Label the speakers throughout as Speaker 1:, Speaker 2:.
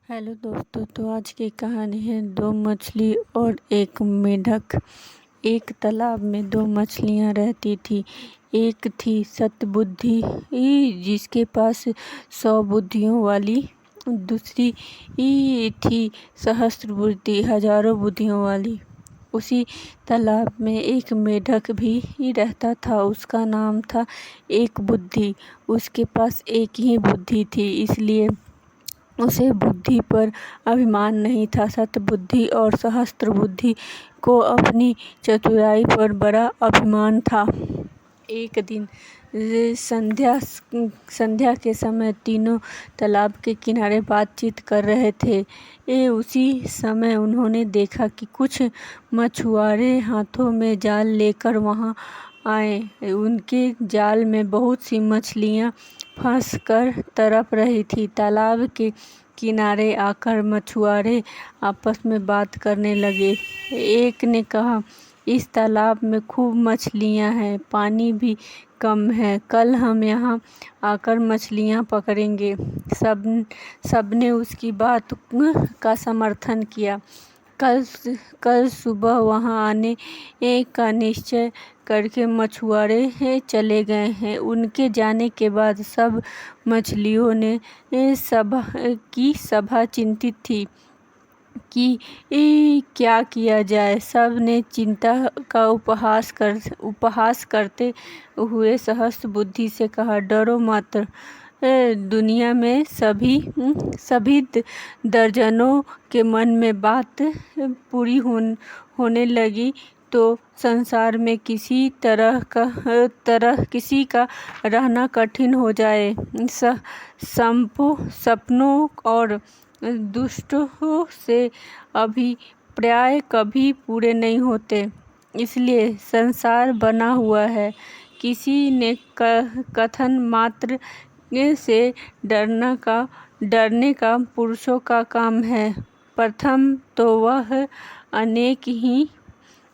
Speaker 1: Hello दोस्तों, तो आज की कहानी है दो मछली और एक मेंढक। एक तालाब में दो मछलियां रहती थी। एक थी सतबुद्धि, जिसके पास 100 बुद्धियों वाली। दूसरी थी सहस्त्र बुद्धि, हजारों बुद्धियों वाली। उसी तालाब में एक मेंढक भी रहता था। उसका नाम था एक बुद्धि। उसके पास एक ही बुद्धि थी, इसलिए उसे बुद्धि पर अभिमान नहीं था। सतबुद्धि और सहस्त्र बुद्धि को अपनी चतुराई पर बड़ा अभिमान था। एक दिन संध्या के समय तीनों तालाब के किनारे बातचीत कर रहे थे। उसी समय उन्होंने देखा कि कुछ मछुआरे हाथों में जाल लेकर वहां आए। उनके जाल में बहुत सी मछलियां फंसकर तड़प रही थी। तालाब के किनारे आकर मछुआरे आपस में बात करने लगे। एक ने कहा, इस तालाब में खूब मछलियां हैं, पानी भी कम है। कल हम यहाँ आकर मछलियां पकड़ेंगे। सबने उसकी बात का समर्थन किया। कल सुबह वहां आने का निश्चय करके मछुआरे चले गए हैं। उनके जाने के बाद सब मछलियों ने सभा चिंतित थी कि क्या किया जाए। सब ने चिंता का उपहास करते हुए सहस्त्र बुद्धि से कहा, डरो मत। दुनिया में सभी दर्जनों के मन में बात पूरी होने लगी तो संसार में किसी तरह किसी का रहना कठिन हो जाए। सपनों और दुष्टों से अभिप्राय कभी पूरे नहीं होते, इसलिए संसार बना हुआ है। किसी ने कथन मात्र से डरने का पुरुषों का काम है। प्रथम तो वह अनेक ही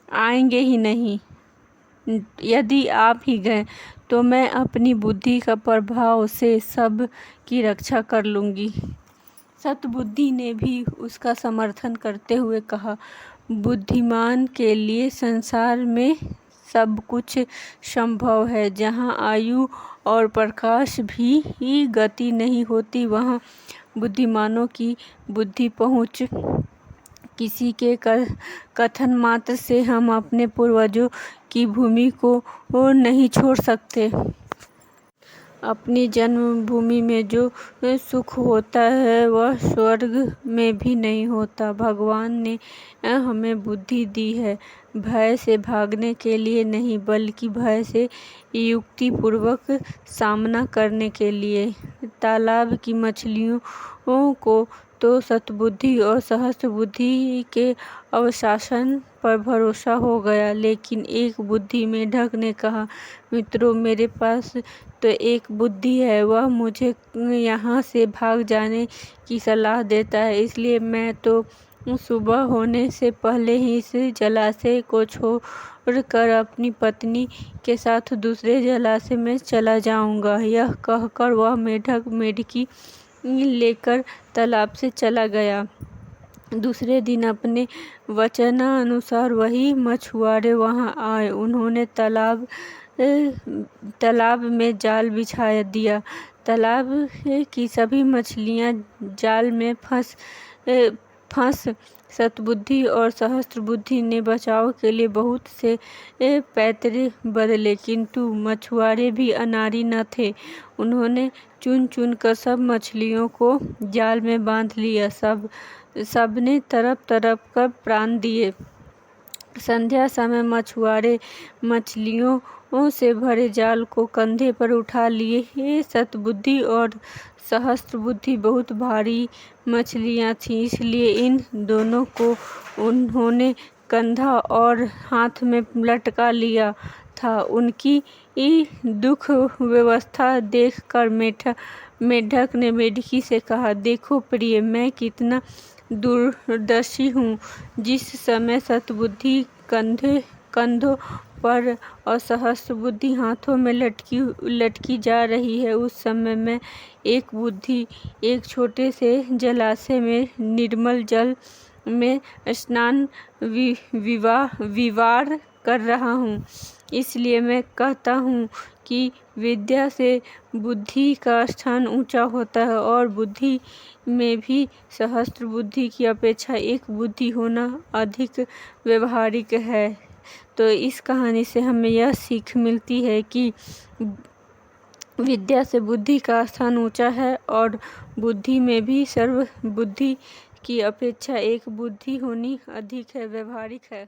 Speaker 1: आएंगे ही नहीं। यदि आप ही गए तो मैं अपनी बुद्धि का प्रभाव से सब की रक्षा कर लूंगी। सतबुद्धि ने भी उसका समर्थन करते हुए कहा, बुद्धिमान के लिए संसार में सब कुछ संभव है। जहाँ आयु और प्रकाश भी गति नहीं होती, वहाँ बुद्धिमानों की बुद्धि पहुँच। किसी के कथन मात्र से हम अपने पूर्वजों की भूमि को नहीं छोड़ सकते। अपनी जन्मभूमि में जो सुख होता है वह स्वर्ग में भी नहीं होता। भगवान ने हमें बुद्धि दी है, भय से भागने के लिए नहीं, बल्कि भय से युक्तिपूर्वक सामना करने के लिए। तालाब की मछलियों को तो सतबुद्धि और सहस्त्र बुद्धि के अवशासन पर भरोसा हो गया, लेकिन एक बुद्धि मेंढक ने कहा, मित्रों, मेरे पास तो एक बुद्धि है। वह मुझे यहाँ से भाग जाने की सलाह देता है, इसलिए मैं तो सुबह होने से पहले ही इस जलाशय को छोड़कर अपनी पत्नी के साथ दूसरे जलाशय में चला जाऊंगा। यह कहकर वह मेंढक मेंढकी लेकर तालाब से चला गया। दूसरे दिन अपने वचनानुसार वही मछुआरे वहां आए। उन्होंने तालाब में जाल बिछा दिया। तालाब की सभी मछलियां जाल में फंस सतबुद्धि और सहस्त्र बुद्धि ने बचाव के लिए बहुत से पैतरे बदले, किंतु मछुआरे भी अनाड़ी न थे। उन्होंने चुन कर सब मछलियों को जाल में बांध लिया। सबने तड़प कर प्राण दिए। संध्या समय मछुआरे मछलियों से भरे जाल को कंधे पर उठा लिए। सतबुद्धि और सहस्त्र बुद्धि बहुत भारी मछलियां थीं, इसलिए इन दोनों को उन्होंने कंधा और हाथ में लटका लिया था। उनकी दुख व्यवस्था देखकर मेंढक ने मेंढकी से कहा, देखो प्रिय, मैं कितना दूरदर्शी हूँ। जिस समय सतबुद्धि कंधों पर और सहस्त्र बुद्धि हाथों में लटकी जा रही है, उस समय मैं एक बुद्धि एक छोटे से जलाशय में निर्मल जल में स्नान विवार कर रहा हूँ। इसलिए मैं कहता हूँ कि विद्या से बुद्धि का स्थान ऊंचा होता है और बुद्धि में भी सहस्त्र बुद्धि की अपेक्षा एक बुद्धि होना अधिक व्यवहारिक है। तो इस कहानी से हमें यह सीख मिलती है कि विद्या से बुद्धि का स्थान ऊंचा है और बुद्धि में भी सर्व बुद्धि की अपेक्षा एक बुद्धि होनी अधिक है, व्यवहारिक है।